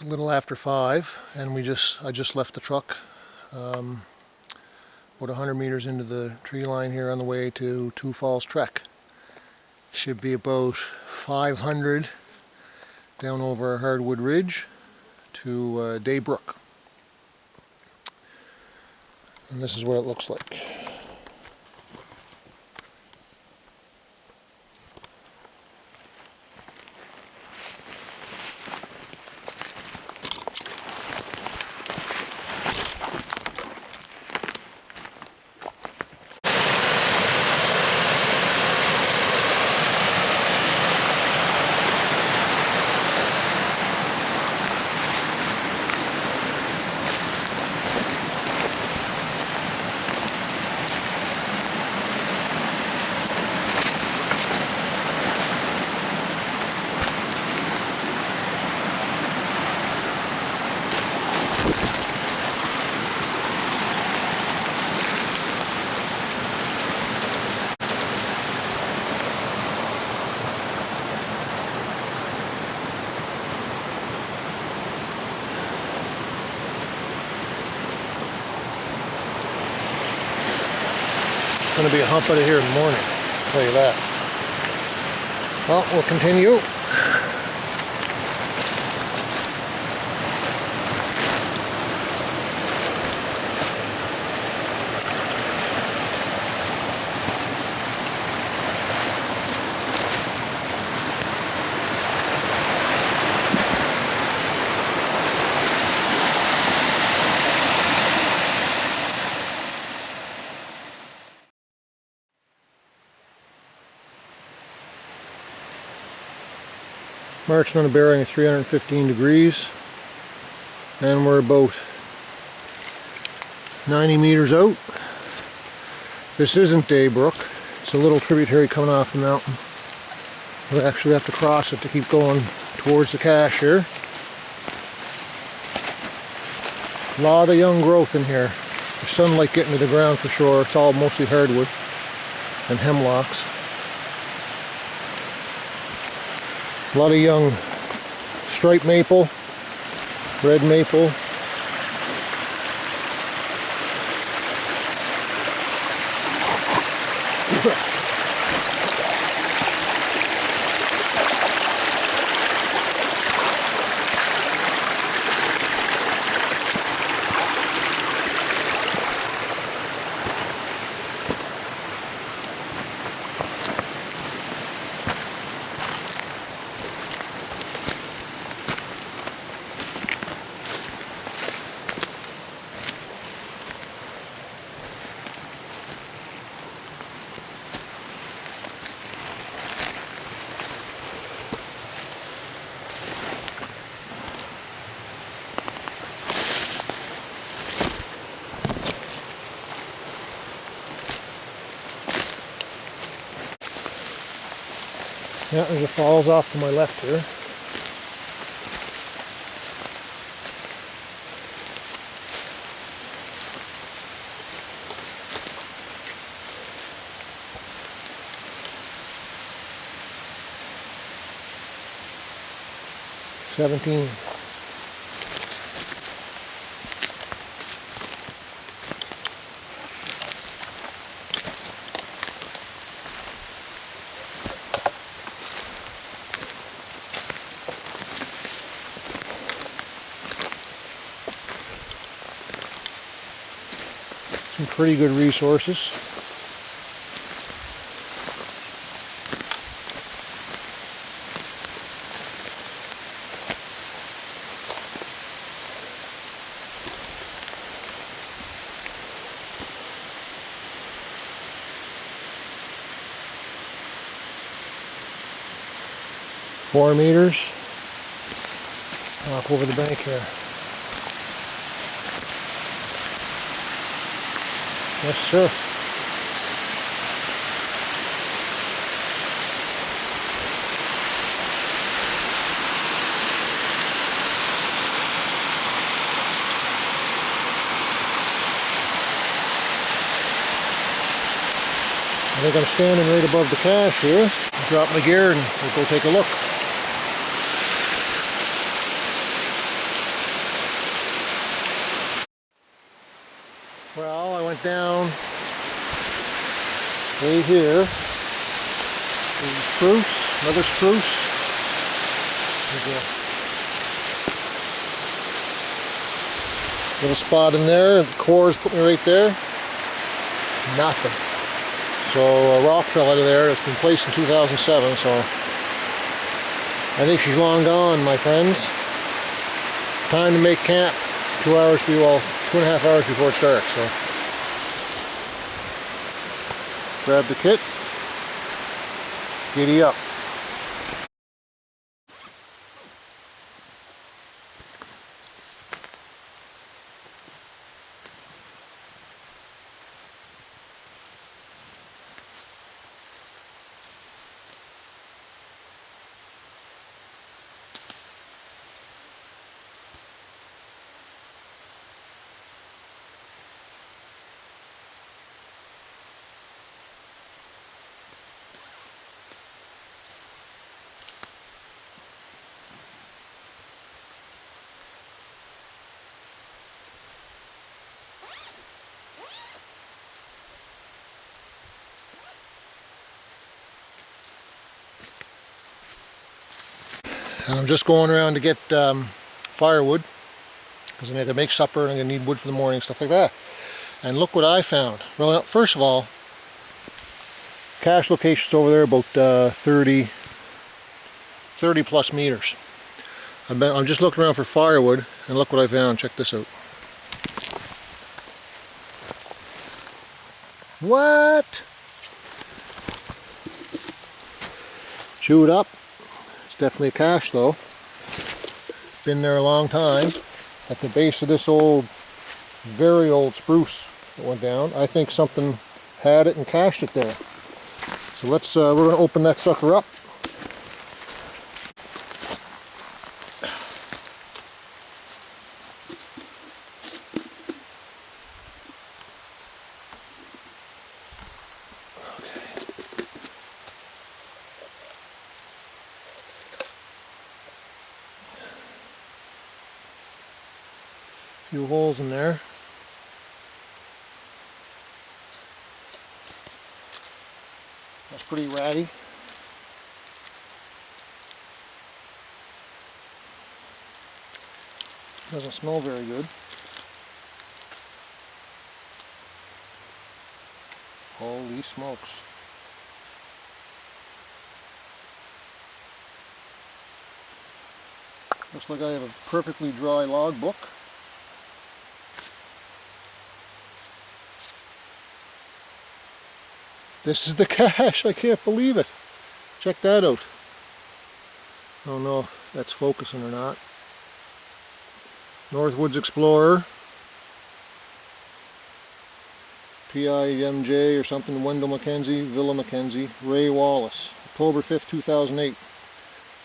It's a little after 5, and I just left the truck about 100 meters into the tree line here on the way to Two Falls Trek. Should be about 500 down over a hardwood ridge to Day Brook. And this is what it looks like. It's going to be a hump out of here in the morning, I'll tell you that. Well, we'll continue. Marching on a bearing of 315 degrees, and we're about 90 meters out. This isn't Day Brook, it's a little tributary coming off the mountain. We actually have to cross it to keep going towards the cache here. A lot of young growth in here. There's sunlight getting to the ground for sure. It's all mostly hardwood and hemlocks. A lot of young striped maple, red maple. Yeah, there's a falls off to my left here. $17. Some pretty good resources. Four meters off over the bank here. Yes, sir. I think I'm standing right above the cache here. I'll drop my gear and we'll go take a look. it down right here. There's a spruce, another spruce. There's a little spot in there. The cores put me right there. Nothing. So a rock fell out of there. It's been placed in 2007, so I think she's long gone, my friends. Time to make camp. 2 hours, well, 2.5 hours before it starts, so. Grab the kit. Giddy up. And I'm just going around to get firewood, because I need to make supper and I'm going to need wood for the morning, stuff like that. And look what I found. Well, first of all, cache location's over there about 30 plus meters. I'm just looking around for firewood, and look what I found. Check this out. What? Chewed up. It's definitely a cache though. Been there a long time. At the base of this old, very old spruce that went down. I think something had it and cached it there. So let's, we're going to open that sucker up. Few holes in there. That's pretty ratty. Doesn't smell very good. Holy smokes. Looks like I have a perfectly dry logbook. This is the cache. I can't believe it. Check that out. I don't know if that's focusing or not. Northwoods Explorer. PIMJ or something. Wendell Mackenzie, Villa Mackenzie, Ray Wallace. October 5th, 2008.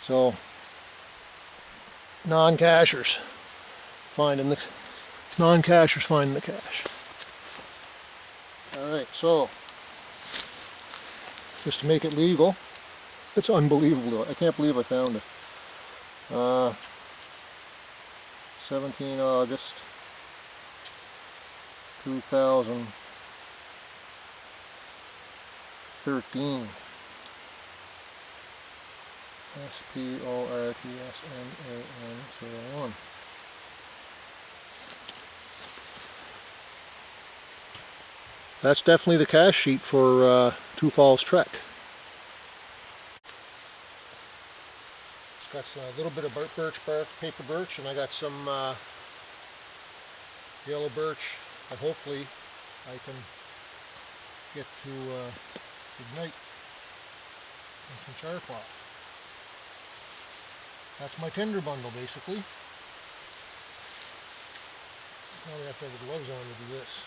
So, non-cachers finding the cache. Alright, so just to make it legal. It's unbelievable though. I can't believe I found it. 17 August 2013. SPORTSNAN01. That's definitely the cache sheet for Two Falls Trek. It's got a little bit of birch bark, paper birch, and I got some yellow birch that hopefully I can get to ignite, and some char cloth. That's my tinder bundle basically. Now we have to have the gloves on to do this.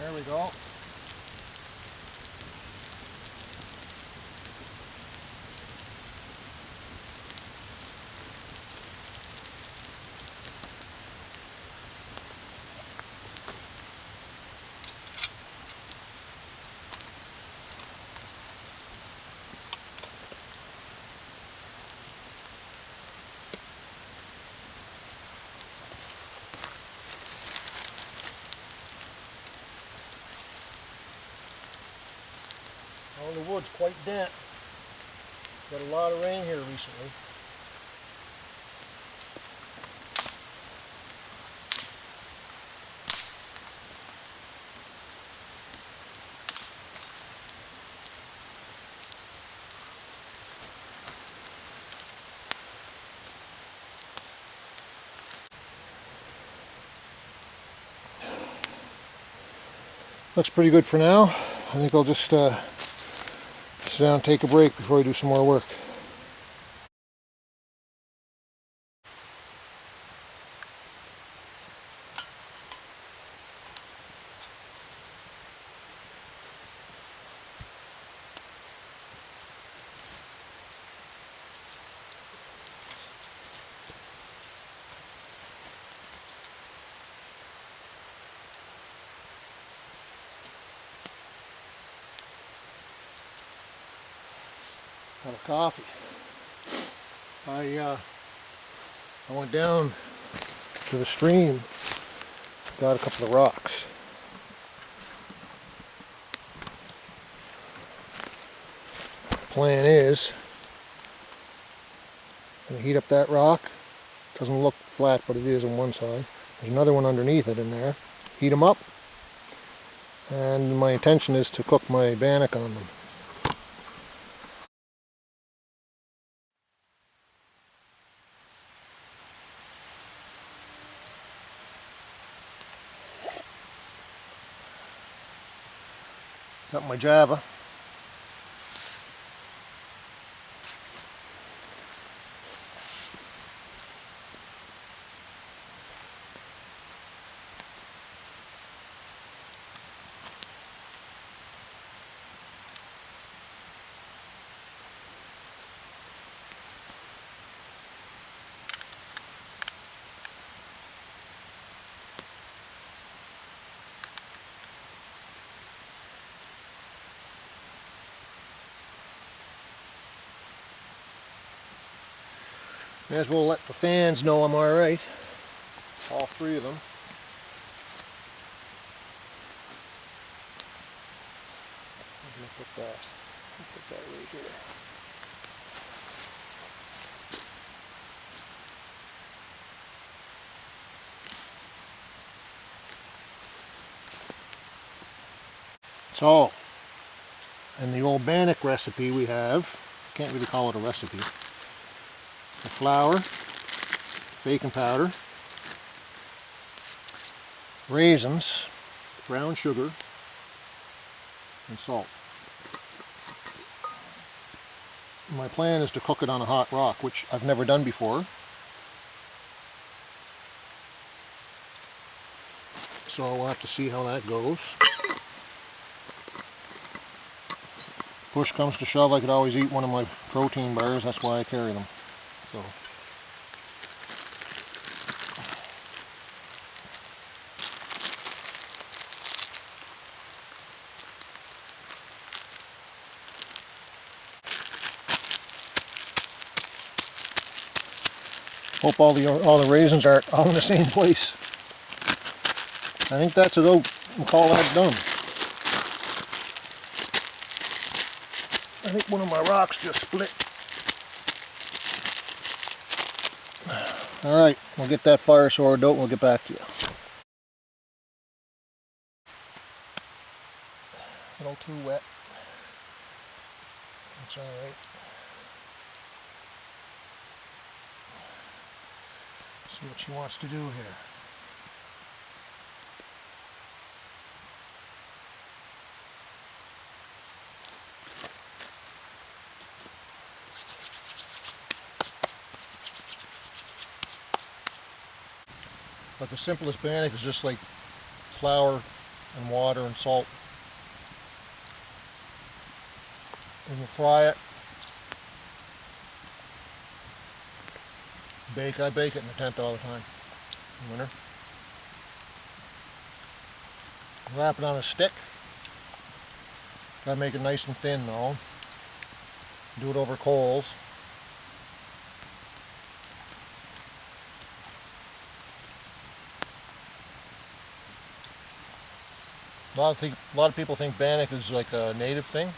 There we go. Well, the wood's quite damp. Got a lot of rain here recently. Looks pretty good for now. I think I'll just sit down and take a break before I do some more work. Have a coffee. I went down to the stream, got a couple of rocks. Plan is, I'm gonna heat up that rock. Doesn't look flat, but it is on one side. There's another one underneath it in there. Heat them up, and my intention is to cook my bannock on them. Got my Java. May as well let the fans know I'm alright. All three of them. I'm going to put that right here. So, in the old bannock recipe we have, can't really call it a recipe, the flour, baking powder, raisins, brown sugar, and salt. My plan is to cook it on a hot rock, which I've never done before. So we'll have to see how that goes. Push comes to shove, I could always eat one of my protein bars, that's why I carry them. So. Hope all the raisins are all in the same place. I think that's it. We'll call that done. I think one of my rocks just split. Alright, we'll get that fire sorted out and we'll get back to you. A little too wet. That's alright. See what she wants to do here. But the simplest bannock is just like flour, and water and salt. And you fry it. I bake it in the tent all the time in winter. Wrap it on a stick. Gotta make it nice and thin though. Do it over coals. A lot of people think bannock is like a native thing.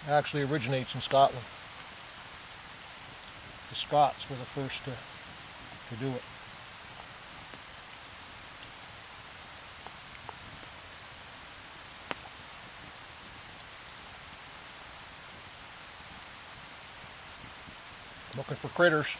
It actually originates in Scotland. The Scots were the first to do it. Looking for critters.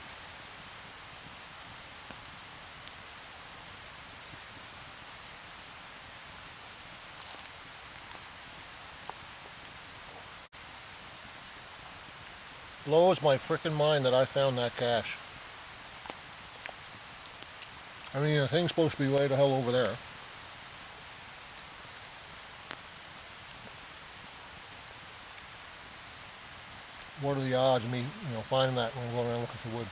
Blows my frickin' mind that I found that cache. I mean, the thing's supposed to be way the hell over there. What are the odds of me, finding that when I'm going around looking for wood?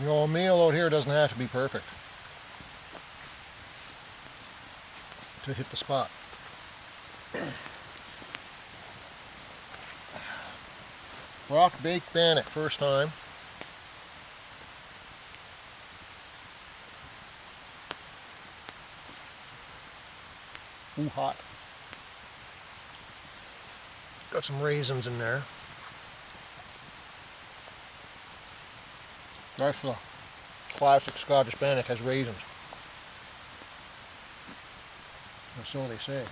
A meal out here doesn't have to be perfect to hit the spot. Rock baked bannock, first time. Ooh, hot. Got some raisins in there. That's the classic Scottish bannock, has raisins. Or so they say.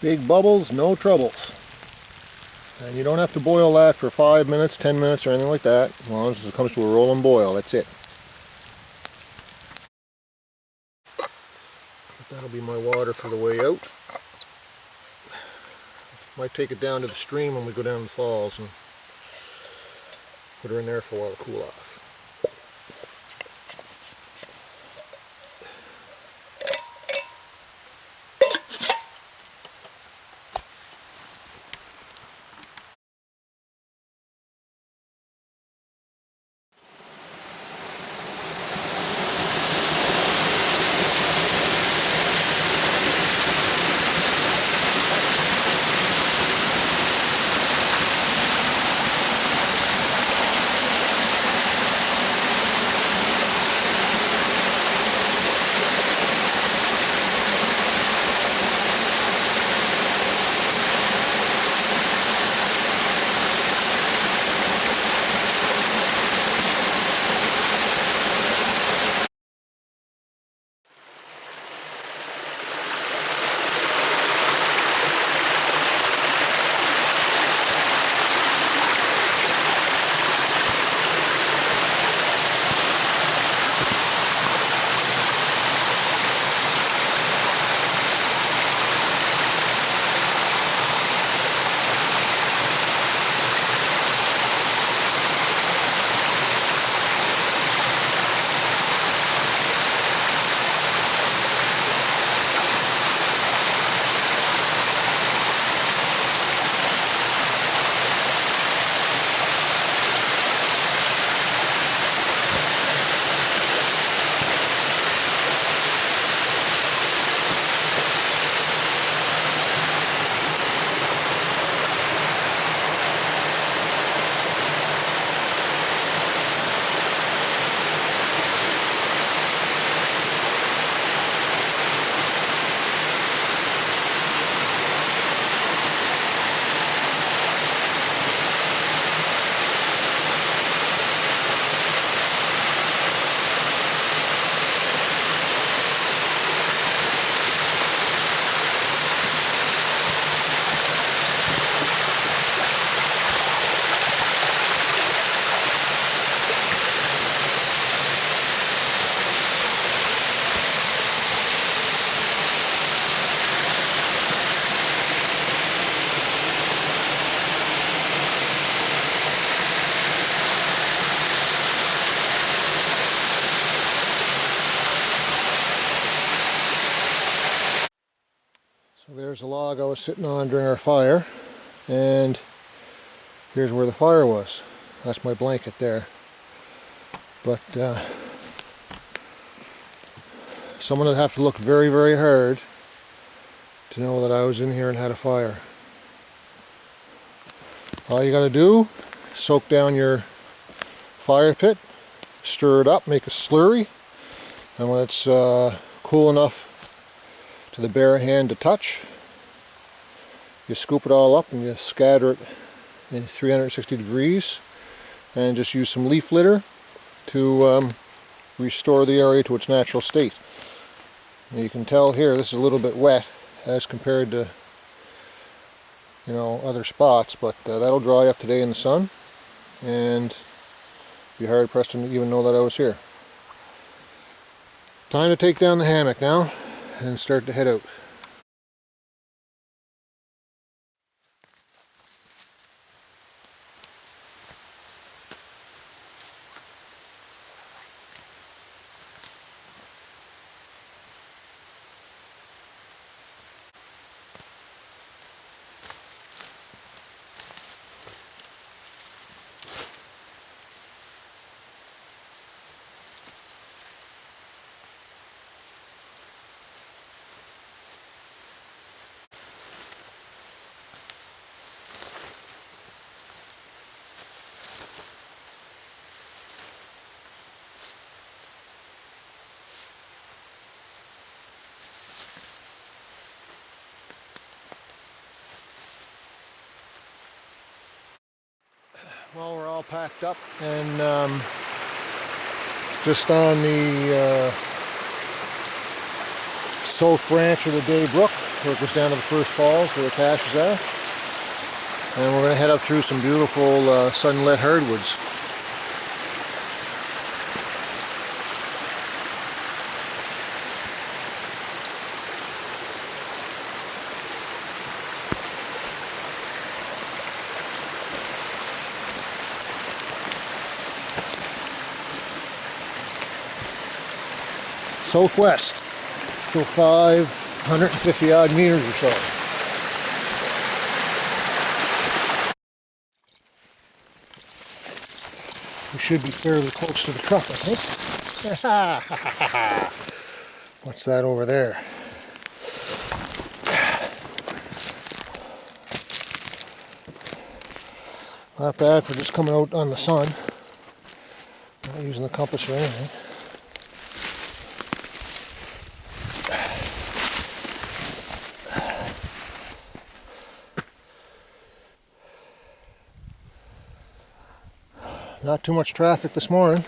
Big bubbles, no troubles. And you don't have to boil that for 5 minutes, 10 minutes, or anything like that. As long as it comes to a rolling boil, that's it. But that'll be my water for the way out. Might take it down to the stream when we go down the falls and put her in there for a while to cool off. So there's the log I was sitting on during our fire, and here's where the fire was. That's my blanket there. But someone would have to look very, very hard to know that I was in here and had a fire. All you gotta do, soak down your fire pit, stir it up, make a slurry, and when it's cool enough to the bare hand to touch, you scoop it all up and you scatter it in 360 degrees and just use some leaf litter to restore the area to its natural state. And you can tell here this is a little bit wet as compared to, you know, other spots, but that'll dry up today in the sun and be hard pressed to even know that I was here. Time to take down the hammock now and start to head out. Well, we're all packed up and just on the south branch of the Day Brook, where it goes down to the first falls where the caches are. And we're going to head up through some beautiful sunlit hardwoods. Southwest, so 550 odd meters or so. We should be fairly close to the truck, I think. What's that over there? Not bad for just coming out on the sun. Not using the compass or anything. Not too much traffic this morning.